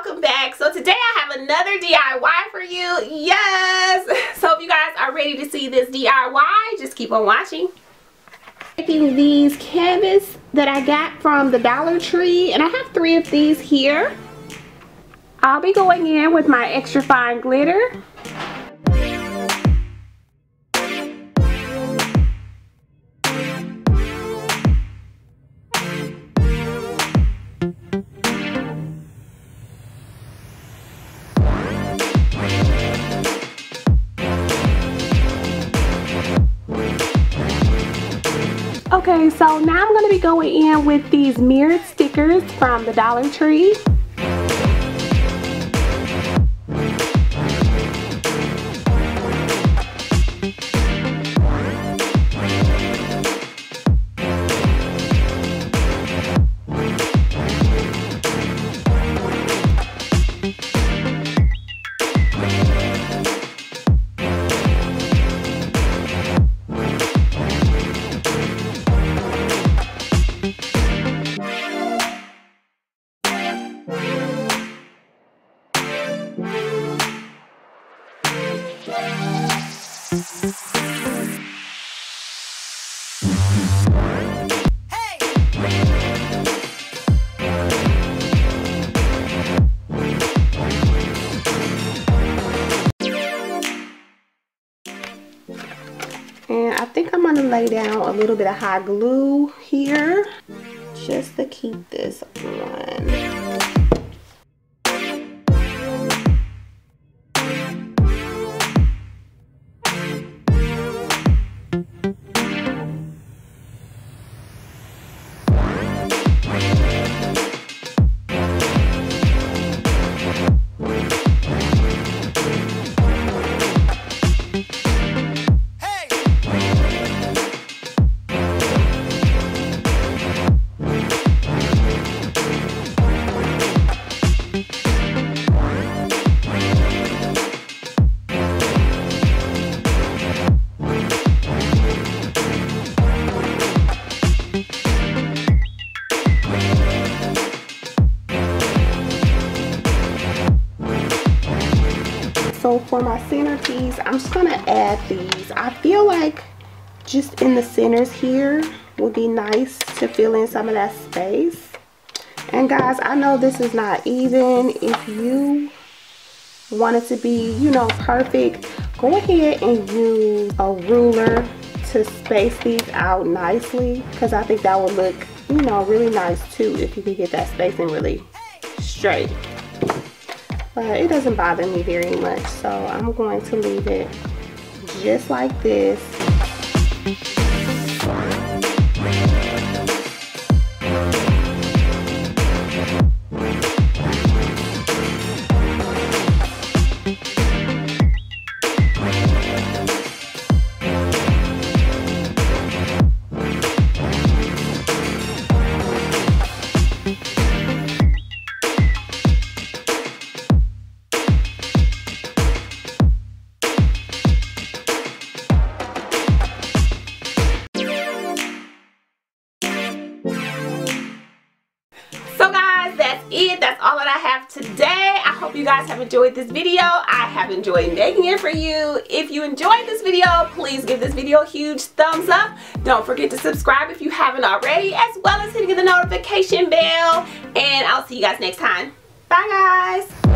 welcome back. So today I have another DIY for you. Yes! So if you guys are ready to see this DIY, just keep on watching. Taking these canvas that I got from the Dollar Tree, and I have 3 of these here. I'll be going in with my extra fine glitter. Okay, so now I'm going to be going in with these mirrored stickers from the Dollar Tree. And I think I'm going to lay down a little bit of hot glue here just to keep this on. So for my centerpiece, I'm just going to add these. I feel like just in the centers here would be nice to fill in some of that space. And guys, I know this is not even. If you want it to be, you know, perfect, go ahead and use a ruler to space these out nicely, because I think that would look, you know, really nice too if you could get that spacing really straight. But it doesn't bother me very much, so I'm going to leave it just like this. That's all that I have today. I hope you guys have enjoyed this video. I have enjoyed making it for you. If you enjoyed this video, please give this video a huge thumbs up. Don't forget to subscribe if you haven't already, as well as hitting the notification bell. And I'll see you guys next time. Bye guys.